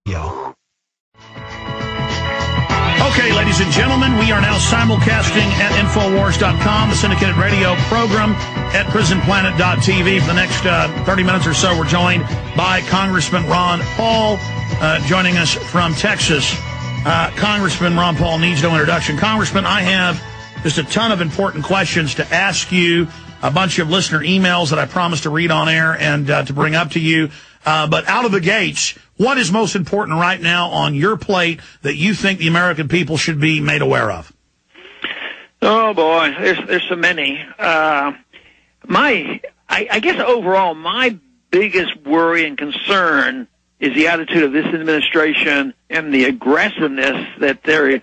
Okay, ladies and gentlemen, we are now simulcasting at Infowars.com, the syndicated radio program at prisonplanet.tv. For the next 30 minutes or so, we're joined by Congressman Ron Paul, joining us from Texas. Congressman Ron Paul needs no introduction. Congressman, I have just a ton of important questions to ask you, a bunch of listener emails that I promised to read on air and to bring up to you. But out of the gates, what is most important right now on your plate that you think the American people should be made aware of? Oh, boy, there's so many. I guess overall, my biggest worry and concern is the attitude of this administration and the aggressiveness that they're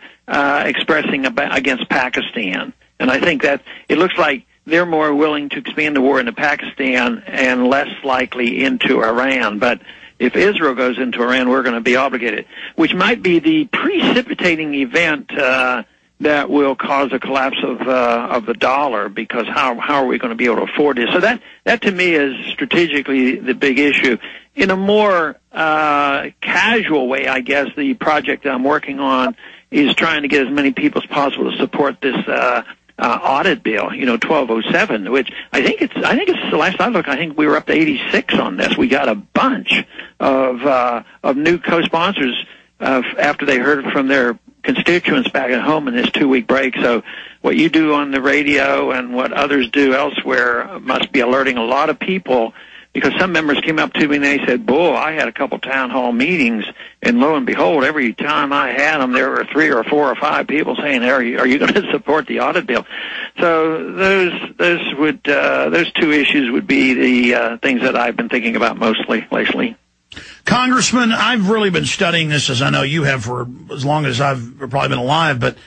expressing against Pakistan. And I think that it looks like they're more willing to expand the war into Pakistan and less likely into Iran. But if Israel goes into Iran, we're going to be obligated, which might be the precipitating event that will cause a collapse of the dollar, because how are we going to be able to afford this? So that to me is strategically the big issue. In a more casual way, I guess, the project that I'm working on is trying to get as many people as possible to support this audit bill, 1207, which I think it's the last I looked, I think we were up to 86 on this. We got a bunch of new co-sponsors after they heard from their constituents back at home in this 2-week break. So what you do on the radio and what others do elsewhere must be alerting a lot of people, because some members came up to me and they said, "Boy, I had a couple town hall meetings, and lo and behold, every time I had them, there were 3 or 4 or 5 people saying, are you going to support the audit bill?" So those two issues would be the things that I've been thinking about mostly lately. Congressman, I've really been studying this, as I know you have, for as long as I've probably been alive, but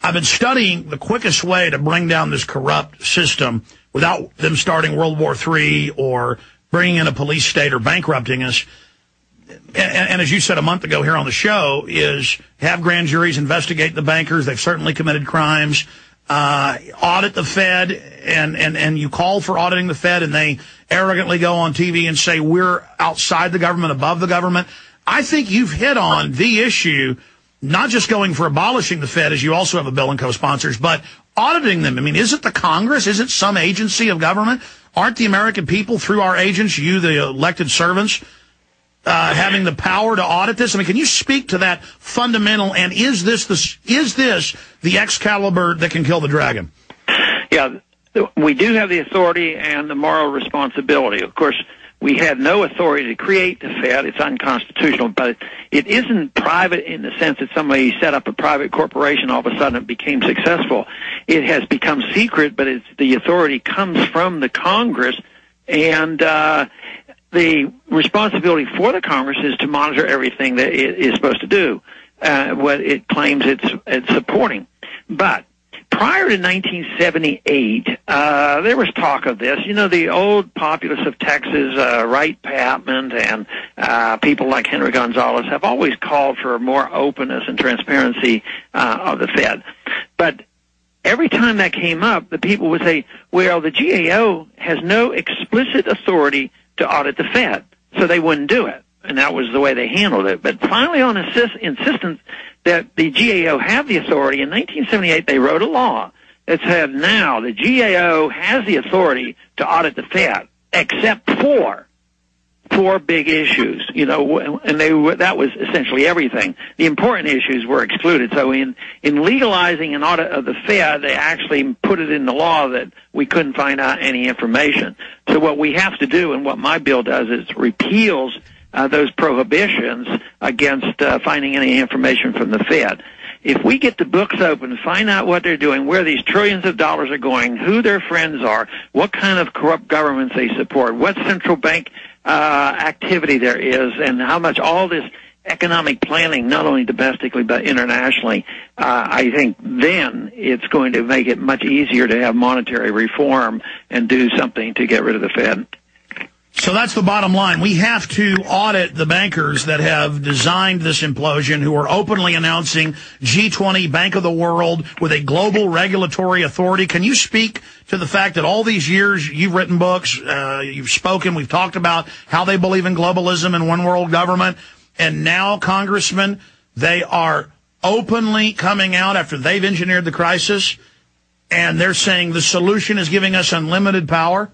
I've been studying the quickest way to bring down this corrupt system without them starting World War III or bringing in a police state or bankrupting us. And as you said a month ago here on the show, is have grand juries investigate the bankers. They've certainly committed crimes. Audit the Fed, and you call for auditing the Fed, and they arrogantly go on TV and say we're outside the government, above the government. I think you've hit on the issue, not just going for abolishing the Fed, as you also have a bill and co-sponsors, but auditing them. I mean, isn't the Congress, isn't some agency of government, aren't the American people, through our agents, you, the elected servants, having the power to audit this? I mean, can you speak to that fundamental, and is this the Excalibur that can kill the dragon? Yeah, we do have the authority and the moral responsibility. Of course, we had no authority to create the Fed. It's unconstitutional, but it isn't private in the sense that somebody set up a private corporation, all of a sudden it became successful. It has become secret, but the authority comes from the Congress, and the responsibility for the Congress is to monitor everything that it is supposed to do, what it claims it's supporting. But prior to 1978, there was talk of this. The old populists of Texas, Wright Patman, and people like Henry Gonzalez have always called for more openness and transparency of the Fed. But every time that came up, the people would say, well, the GAO has no explicit authority to audit the Fed, so they wouldn't do it. And that was the way they handled it. But finally, on insistence that the GAO have the authority, in 1978 they wrote a law that said now the GAO has the authority to audit the Fed, except for 4 big issues, and that was essentially everything. The important issues were excluded. So in legalizing an audit of the Fed, they actually put it in the law that we couldn't find out any information. So what we have to do, and what my bill does, is repeals those prohibitions against finding any information from the Fed. If we get the books open, find out what they're doing, where these trillions of dollars are going, who their friends are, what kind of corrupt governments they support, what central bank activity there is, and how much all this economic planning, not only domestically but internationally, I think then it's going to make it much easier to have monetary reform and do something to get rid of the Fed. So that's the bottom line. We have to audit the bankers that have designed this implosion, who are openly announcing G20 Bank of the World with a global regulatory authority. Can you speak to the fact that all these years you've written books, you've spoken, we've talked about how they believe in globalism and one world government, And now, Congressman, they are openly coming out after they've engineered the crisis, and they're saying the solution is giving us unlimited power?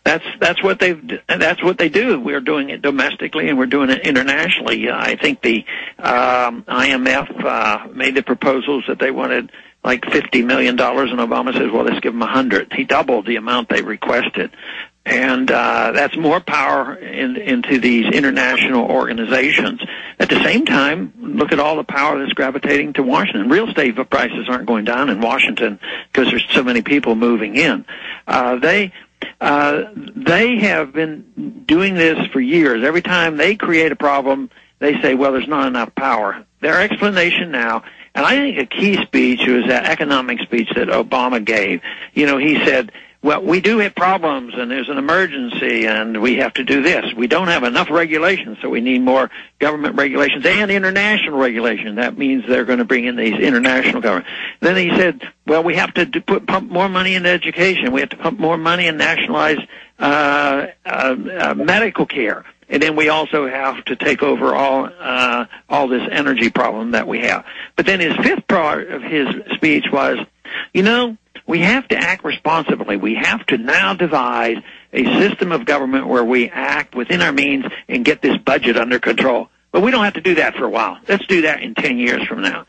That's what they do. We're doing it domestically and we're doing it internationally. I think the IMF made the proposals that they wanted like $50 million, and Obama says, well, let's give them 100. He doubled the amount they requested. And that's more power into these international organizations. At the same time, look at all the power that's gravitating to Washington. Real estate prices aren't going down in Washington because there's so many people moving in. They have been doing this for years. Every time they create a problem, they say, well, there's not enough power. Their explanation now, and I think a key speech was that economic speech that Obama gave. You know, he said, well, we do have problems, and there's an emergency, and we have to do this. We don't have enough regulations, so we need more government regulations and international regulation. That means they're going to bring in these international government. Then he said, well, we have to pump more money into education. We have to pump more money and nationalize medical care. And then we also have to take over all this energy problem that we have. But then his fifth part of his speech was, you know, we have to act responsibly. We have to now devise a system of government where we act within our means and get this budget under control. But we don't have to do that for a while. Let's do that in 10 years from now.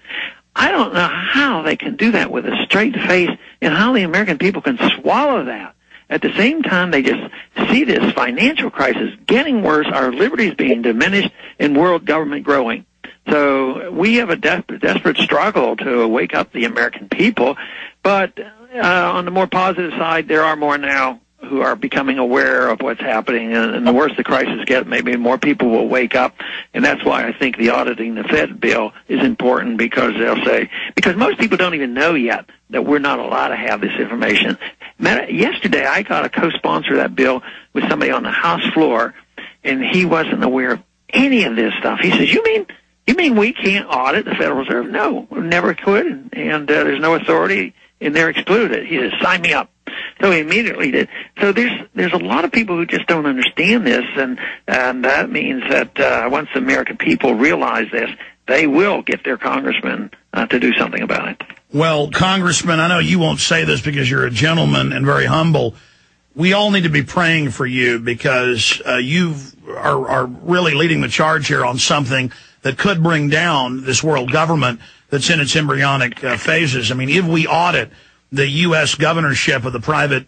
I don't know how they can do that with a straight face and how the American people can swallow that. At the same time, they just see this financial crisis getting worse, our liberties being diminished, and world government growing. So we have a desperate struggle to wake up the American people. But on the more positive side, there are more now who are becoming aware of what's happening. And the worse the crisis gets, maybe more people will wake up. And that's why I think the auditing the Fed bill is important, because they'll say, because most people don't even know yet that we're not allowed to have this information. Yesterday, I got a co-sponsor of that bill with somebody on the House floor, and he wasn't aware of any of this stuff. He says, you mean we can't audit the Federal Reserve? No, we never could, and there's no authority, and they're excluded. He says, sign me up. So he immediately did. So there's a lot of people who just don't understand this, and that means that once the American people realize this, they will get their congressmen to do something about it. Well, Congressman, I know you won't say this because you're a gentleman and very humble. We all need to be praying for you, because you are really leading the charge here on something that could bring down this world government that's in its embryonic phases. I mean, if we audit the U.S. governorship of the private,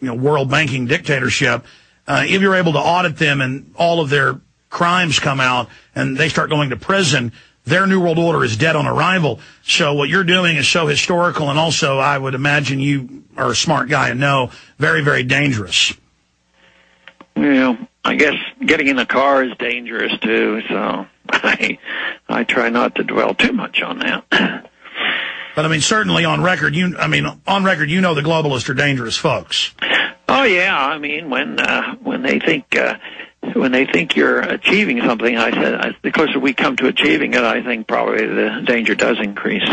world banking dictatorship, if you're able to audit them and all of their crimes come out and they start going to prison, their New World Order is dead on arrival. So what you're doing is so historical, and also I would imagine you are a smart guy and know very, very dangerous. Well, I guess getting in a car is dangerous too, so I try not to dwell too much on that. But I mean, certainly on record, you know the globalists are dangerous folks. Oh yeah, I mean when they think you're achieving something, I said the closer we come to achieving it, I think probably the danger does increase.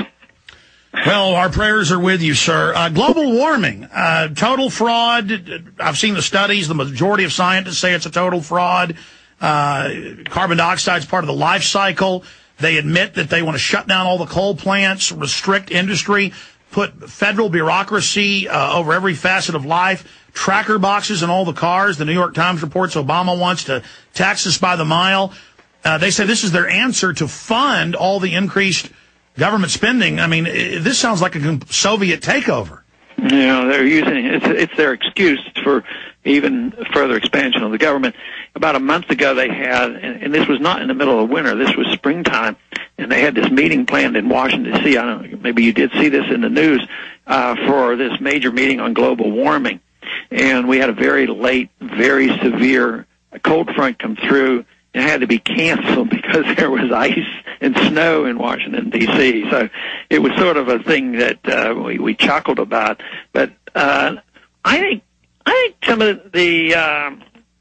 Well, our prayers are with you, sir. Global warming, total fraud. I've seen the studies. The majority of scientists say it's a total fraud. Carbon dioxide is part of the life cycle. They admit that they want to shut down all the coal plants, restrict industry, put federal bureaucracy over every facet of life, tracker boxes in all the cars. The New York Times reports Obama wants to tax us by the mile. They say this is their answer to fund all the increased government spending. I mean, this sounds like a Soviet takeover. Yeah, they're using it's their excuse for even further expansion of the government. About a month ago, they had, and this was not in the middle of winter, this was springtime, and they had this meeting planned in Washington, D.C. I don't know, maybe you did see this in the news, for this major meeting on global warming. And we had a very late, very severe cold front come through, and it had to be canceled because there was ice and snow in Washington, D.C. So it was sort of a thing that we chuckled about. But I think some of the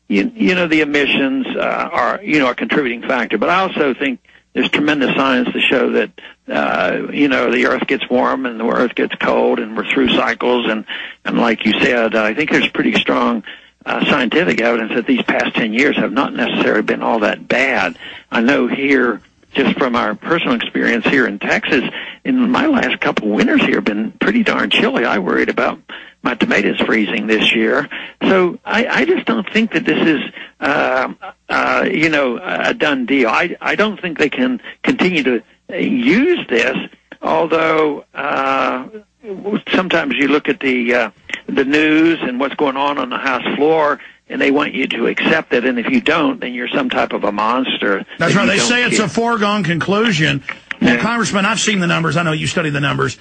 the emissions are a contributing factor. But I also think there's tremendous science to show that the Earth gets warm and the Earth gets cold, and we're through cycles. And like you said, I think there's pretty strong scientific evidence that these past 10 years have not necessarily been all that bad. I know here, just from our personal experience here in Texas, in my last couple winters here have been pretty darn chilly. I worried about my tomatoes freezing this year. So I just don't think that this is, a done deal. I don't think they can continue to use this, although sometimes you look at the news and what's going on the House floor, and they want you to accept it, and if you don't, then you're some type of a monster. That's right. They say it's a foregone conclusion. Well, Yeah. Congressman, I've seen the numbers. I know you study the numbers.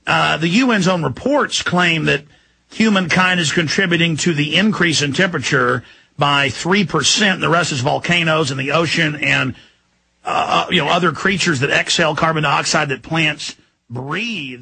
The UN's own reports claim that humankind is contributing to the increase in temperature by 3%. The rest is volcanoes and the ocean and other creatures that exhale carbon dioxide that plants breathe.